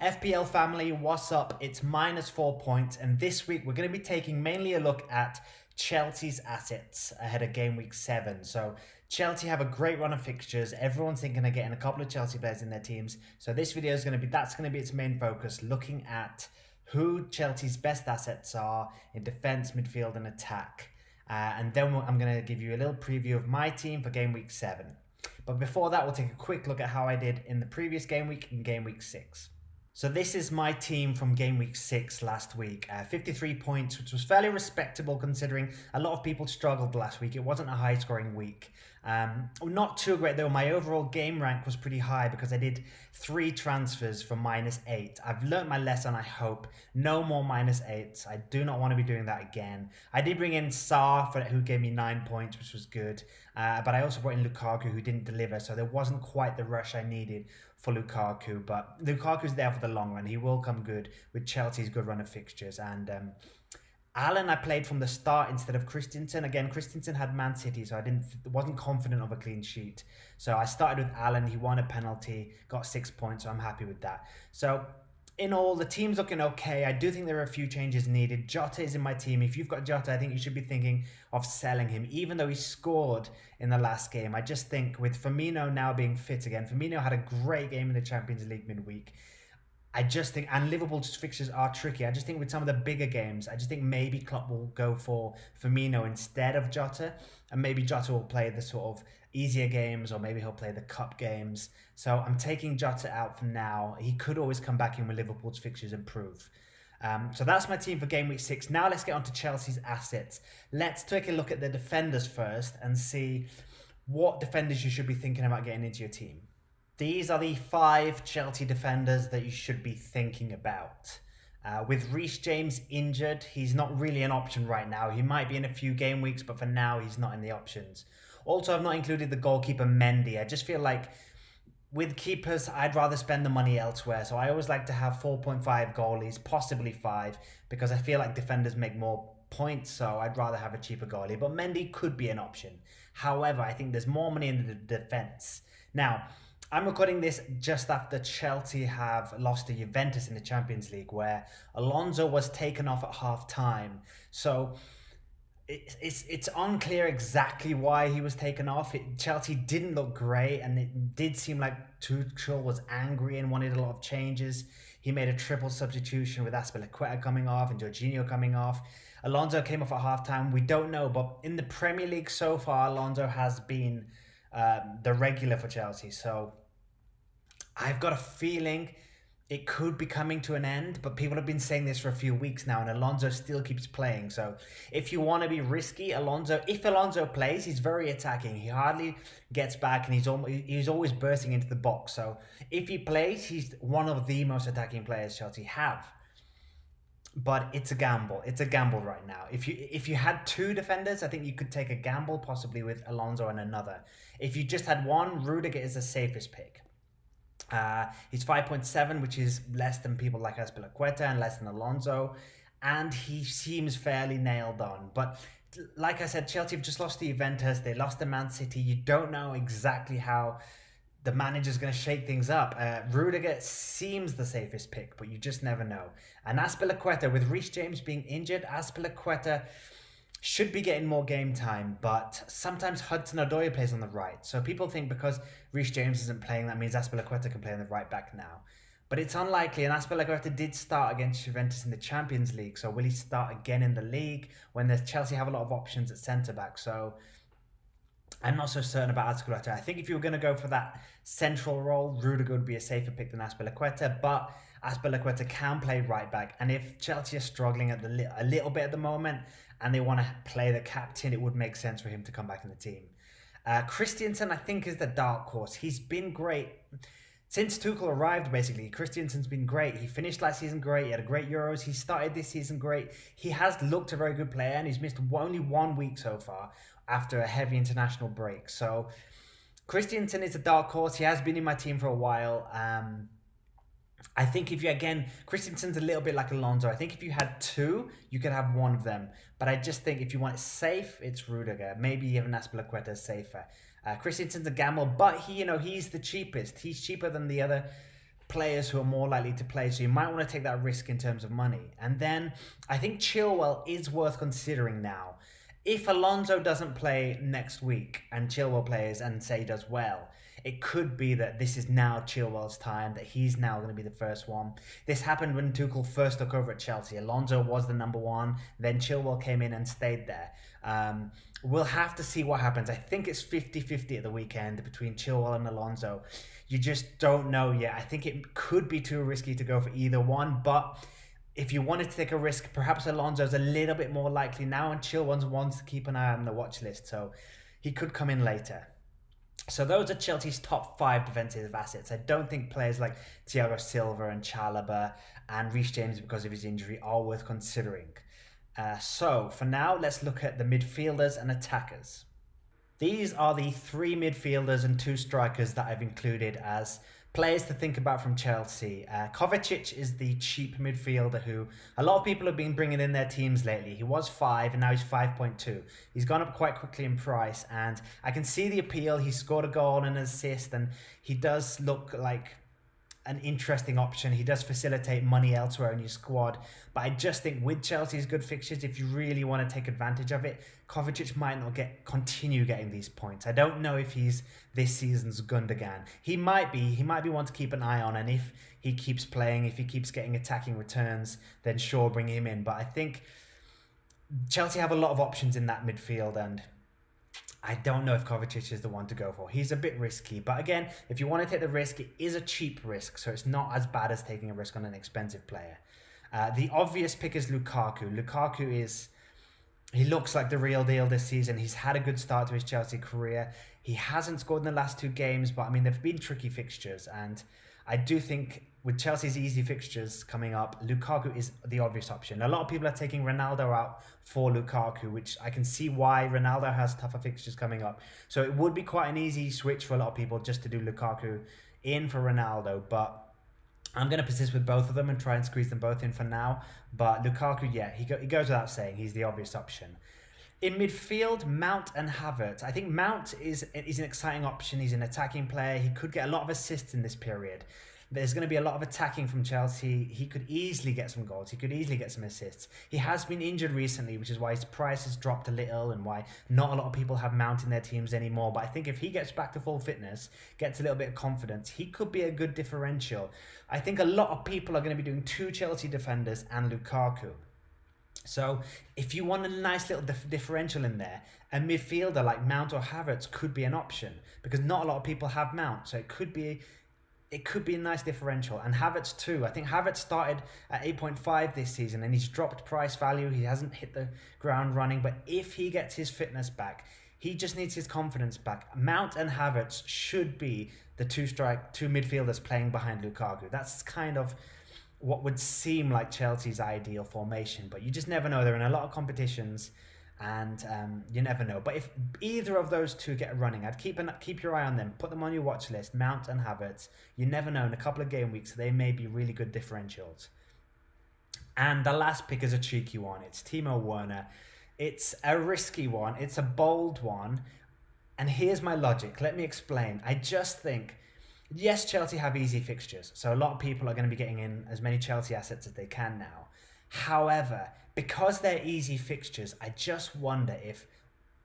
FPL family, what's up? It's -4 points, and this week we're going to be taking mainly a look at Chelsea's assets ahead of game week 7. So Chelsea have a great run of fixtures. Everyone's thinking of getting a couple of Chelsea players in their teams. So this video is going to be, that's going to be its main focus, looking at who Chelsea's best assets are in defense, midfield, and attack. And then I'm going to give you a little preview of my team for game week 7. But before that, we'll take a quick look at how I did in the previous game week and game week 6. So this is my team from game week 6 last week. 53 points, which was fairly respectable considering a lot of people struggled last week. It wasn't a high scoring week. Not too great though. My overall game rank was pretty high because I did 3 transfers from -8. I've learnt my lesson, I hope. No more -8s. I do not want to be doing that again. I did bring in Sarr, who gave me 9 points, which was good. But I also brought in Lukaku, who didn't deliver. So there wasn't quite the rush I needed for Lukaku. But Lukaku's there for the long run. He will come good with Chelsea's good run of fixtures. And Allen I played from the start instead of Christensen. Again, Christensen had Man City, so I wasn't confident of a clean sheet. So I started with Allen. He won a penalty, got 6 points, so I'm happy with that. So in all, the team's looking okay. I do think there are a few changes needed. Jota is in my team. If you've got Jota, I think you should be thinking of selling him, even though he scored in the last game. I just think with Firmino now being fit again, Firmino had a great game in the Champions League midweek. I just think, and Liverpool's fixtures are tricky. I just think with some of the bigger games, I just think maybe Klopp will go for Firmino instead of Jota. And maybe Jota will play the sort of easier games, or maybe he'll play the cup games. So I'm taking Jota out for now. He could always come back in when Liverpool's fixtures improve. So that's my team for game week 6. Now let's get on to Chelsea's assets. Let's take a look at the defenders first and see what defenders you should be thinking about getting into your team. These are the 5 Chelsea defenders that you should be thinking about. With Reece James injured, he's not really an option right now. He might be in a few game weeks, but for now, he's not in the options. Also, I've not included the goalkeeper Mendy. I just feel like with keepers, I'd rather spend the money elsewhere. So I always like to have 4.5 goalies, possibly 5, because I feel like defenders make more points, so I'd rather have a cheaper goalie. But Mendy could be an option. However, I think there's more money in the defense. Now, I'm recording this just after Chelsea have lost to Juventus in the Champions League, where Alonso was taken off at half-time. So it's unclear exactly why he was taken off. Chelsea didn't look great, and it did seem like Tuchel was angry and wanted a lot of changes. He made a triple substitution with Azpilicueta coming off and Jorginho coming off. Alonso came off at half-time. We don't know, but in the Premier League so far, Alonso has been the regular for Chelsea. So I've got a feeling it could be coming to an end, but people have been saying this for a few weeks now, and Alonso still keeps playing. So if you want to be risky, if Alonso plays, he's very attacking. He hardly gets back, and he's always bursting into the box. So if he plays, he's one of the most attacking players Chelsea have. But it's a gamble. It's a gamble right now. If you had 2 defenders, I think you could take a gamble, possibly with Alonso and another. If you just had one, Rudiger is the safest pick. He's 5.7, which is less than people like Azpilicueta and less than Alonso, and he seems fairly nailed on. But like I said, Chelsea have just lost to Juventus. They lost to Man City. You don't know exactly how the manager's going to shake things up. Rudiger seems the safest pick, but you just never know. And Azpilicueta, with Reece James being injured, Azpilicueta should be getting more game time, but sometimes Hudson-Odoi plays on the right. So people think because Reece James isn't playing, that means Azpilicueta can play on the right back now. But it's unlikely, and Azpilicueta did start against Juventus in the Champions League. So will he start again in the league when Chelsea have a lot of options at centre-back? So I'm not so certain about Azpilicueta. I think if you were going to go for that central role, Rudiger would be a safer pick than Azpilicueta, but Azpilicueta can play right back. And if Chelsea are struggling at a little bit at the moment, and they want to play the captain, it would make sense for him to come back in the team. Christensen, I think, is the dark horse. He's been great since Tuchel arrived, basically. Christensen's been great. He finished last season great. He had a great Euros. He started this season great. He has looked a very good player, and he's missed only 1 week so far after a heavy international break. So Christensen is a dark horse. He has been in my team for a while. I think Christensen's a little bit like Alonso. I think if you had 2, you could have one of them. But I just think if you want it safe, it's Rudiger. Maybe even Azpilicueta is safer. Christensen's a gamble, but he's the cheapest. He's cheaper than the other players who are more likely to play, so you might want to take that risk in terms of money. And then I think Chilwell is worth considering now. If Alonso doesn't play next week and Chilwell plays and say does well, it could be that this is now Chilwell's time, that he's now going to be the first one. This happened when Tuchel first took over at Chelsea. Alonso was the number one, then Chilwell came in and stayed there. We'll have to see what happens. I think it's 50-50 at the weekend between Chilwell and Alonso. You just don't know yet. I think it could be too risky to go for either one, but if you wanted to take a risk, perhaps Alonso's a little bit more likely now, and Chilwell wants to keep an eye on the watch list, so he could come in later. So those are Chelsea's top 5 defensive assets. I don't think players like Thiago Silva and Chalobah and Reece James, because of his injury, are worth considering. So for now, let's look at the midfielders and attackers. These are the 3 midfielders and 2 strikers that I've included as players to think about from Chelsea. Kovacic is the cheap midfielder who a lot of people have been bringing in their teams lately. He was 5 and now he's 5.2. He's gone up quite quickly in price, and I can see the appeal. He scored a goal and an assist, and he does look like an interesting option. He does facilitate money elsewhere in your squad, but I just think with Chelsea's good fixtures, if you really want to take advantage of it, Kovacic might not continue getting these points. I don't know if he's this season's Gundogan. He might be one to keep an eye on, and if he keeps playing, if he keeps getting attacking returns, then sure, bring him in. But I think Chelsea have a lot of options in that midfield, and I don't know if Kovacic is the one to go for. He's a bit risky. But again, if you want to take the risk, it is a cheap risk, so it's not as bad as taking a risk on an expensive player. The obvious pick is Lukaku. He looks like the real deal this season. He's had a good start to his Chelsea career. He hasn't scored in the last 2 games, but I mean, they've been tricky fixtures. And I do think with Chelsea's easy fixtures coming up, Lukaku is the obvious option. A lot of people are taking Ronaldo out for Lukaku, which I can see why. Ronaldo has tougher fixtures coming up. So it would be quite an easy switch for a lot of people just to do Lukaku in for Ronaldo. But I'm going to persist with both of them and try and squeeze them both in for now. But Lukaku, yeah, he goes without saying. He's the obvious option. In midfield, Mount and Havertz. I think Mount is an exciting option. He's an attacking player. He could get a lot of assists in this period. There's going to be a lot of attacking from Chelsea. He could easily get some goals. He could easily get some assists. He has been injured recently, which is why his price has dropped a little and why not a lot of people have Mount in their teams anymore. But I think if he gets back to full fitness, gets a little bit of confidence, he could be a good differential. I think a lot of people are going to be doing 2 Chelsea defenders and Lukaku. So if you want a nice little differential in there, a midfielder like Mount or Havertz could be an option, because not a lot of people have Mount. So it could be a nice differential. And Havertz too. I think Havertz started at 8.5 this season and he's dropped price value. He hasn't hit the ground running, but if he gets his fitness back, he just needs his confidence back. Mount and Havertz should be the 2 midfielders playing behind Lukaku. That's kind of what would seem like Chelsea's ideal formation, but you just never know. They're in a lot of competitions, and you never know. But if either of those 2 get running, I'd keep your eye on them. Put them on your watch list, Mount and Havertz. You never know. In a couple of game weeks, they may be really good differentials. And the last pick is a cheeky one. It's Timo Werner. It's a risky one. It's a bold one. And here's my logic. Let me explain. I just think, yes, Chelsea have easy fixtures, so a lot of people are going to be getting in as many Chelsea assets as they can now. However, because they're easy fixtures, I just wonder if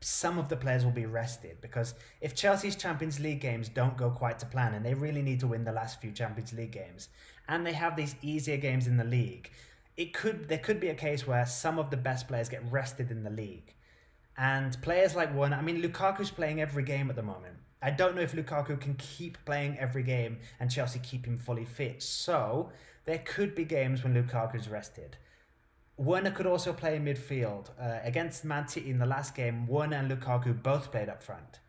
some of the players will be rested, because if Chelsea's Champions League games don't go quite to plan, and they really need to win the last few Champions League games, and they have these easier games in the league, there could be a case where some of the best players get rested in the league. And players like Werner, I mean, Lukaku's playing every game at the moment. I don't know if Lukaku can keep playing every game and Chelsea keep him fully fit. So there could be games when Lukaku's rested. Werner could also play in midfield. Against Man City in the last game, Werner and Lukaku both played up front.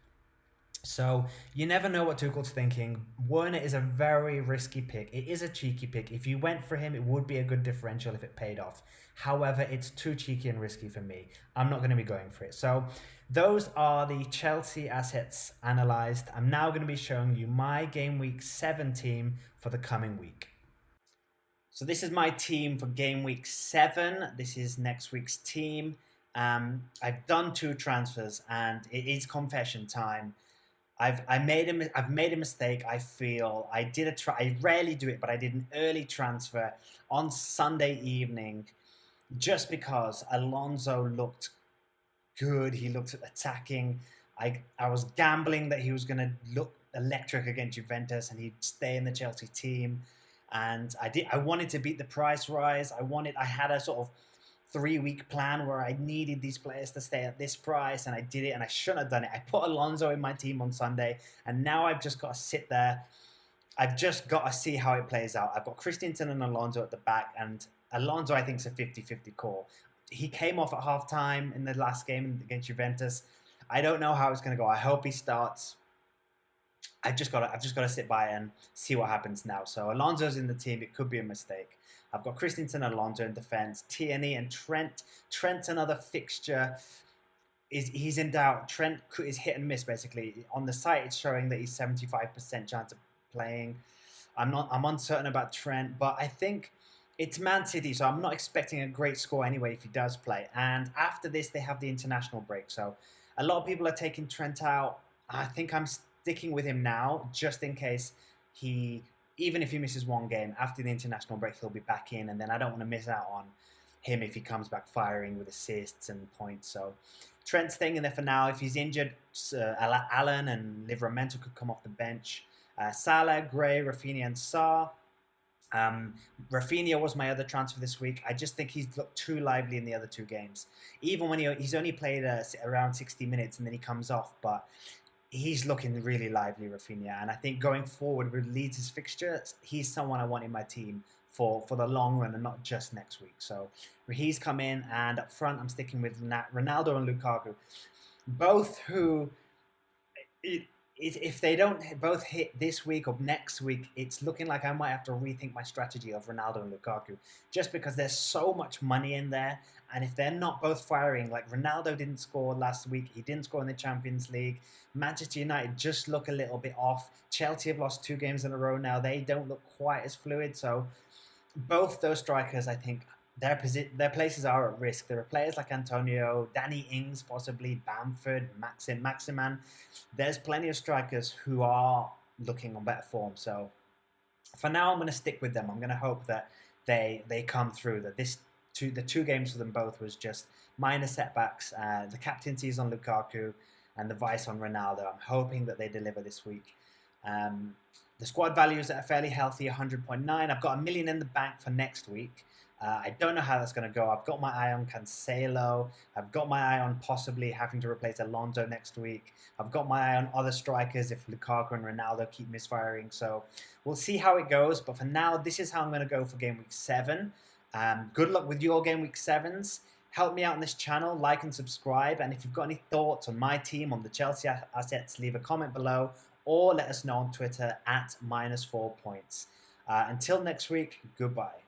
So you never know what Tuchel's thinking. Werner is a very risky pick. It is a cheeky pick. If you went for him, it would be a good differential if it paid off. However, it's too cheeky and risky for me. I'm not going to be going for it. So those are the Chelsea assets analysed. I'm now going to be showing you my Game Week 7 team for the coming week. So this is my team for Game Week 7. This is next week's team. I've done 2 transfers and it is confession time. I've made a mistake. I feel I did a try. I rarely do it, but I did an early transfer on Sunday evening, just because Alonso looked good. He looked attacking. I was gambling that he was going to look electric against Juventus and he'd stay in the Chelsea team. And I wanted to beat the price rise. I had a sort of 3-week plan where I needed these players to stay at this price, and I did it. And I shouldn't have done it. I put Alonso in my team on Sunday, and now I've just got to sit there. I've just got to see how it plays out. I've got Christensen and Alonso at the back, and Alonso I think is a 50-50 call. He came off at half-time in the last game against Juventus. I don't know how it's going to go. I hope he starts. I've just got to sit by and see what happens now. So Alonso's in the team. It could be a mistake. I've got Christensen and Alonso in defence. Tierney and Trent. Trent's another fixture. He's in doubt. Trent is hit and miss basically. On the site, it's showing that he's 75% chance of playing. I'm uncertain about Trent, but I think it's Man City, so I'm not expecting a great score anyway if he does play. And after this, they have the international break. So a lot of people are taking Trent out. I think I'm sticking with him now, just in case even if he misses one game, after the international break, he'll be back in. And then I don't want to miss out on him if he comes back firing with assists and points. So Trent's staying in there for now. If he's injured, Allen and Livramento could come off the bench. Salah, Gray, Rafinha, and Sarr. Rafinha was my other transfer this week. I just think he's looked too lively in the other two games. Even when he's only played around 60 minutes and then he comes off, but he's looking really lively, Rafinha. And I think going forward with Leeds' fixtures, he's someone I want in my team for the long run and not just next week. So he's come in, and up front, I'm sticking with Ronaldo and Lukaku. Both who, if they don't both hit this week or next week, it's looking like I might have to rethink my strategy of Ronaldo and Lukaku, just because there's so much money in there. And if they're not both firing, like Ronaldo didn't score last week, he didn't score in the Champions League. Manchester United just look a little bit off. Chelsea have lost 2 games in a row now. They don't look quite as fluid. So both those strikers, I think, their places are at risk. There are players like Antonio, Danny Ings, possibly Bamford, Maximan. There's plenty of strikers who are looking on better form. So for now, I'm going to stick with them. I'm going to hope that they come through. That the 2 games for them both was just minor setbacks. The captaincy is on Lukaku and the vice on Ronaldo. I'm hoping that they deliver this week. The squad values are fairly healthy, 100.9. I've got $1 million in the bank for next week. I don't know how that's going to go. I've got my eye on Cancelo. I've got my eye on possibly having to replace Alonso next week. I've got my eye on other strikers if Lukaku and Ronaldo keep misfiring. So we'll see how it goes. But for now, this is how I'm going to go for game week 7. Good luck with your game week 7s. Help me out on this channel, like and subscribe. And if you've got any thoughts on my team, on the Chelsea assets, leave a comment below or let us know on Twitter at -4points. Until next week, goodbye.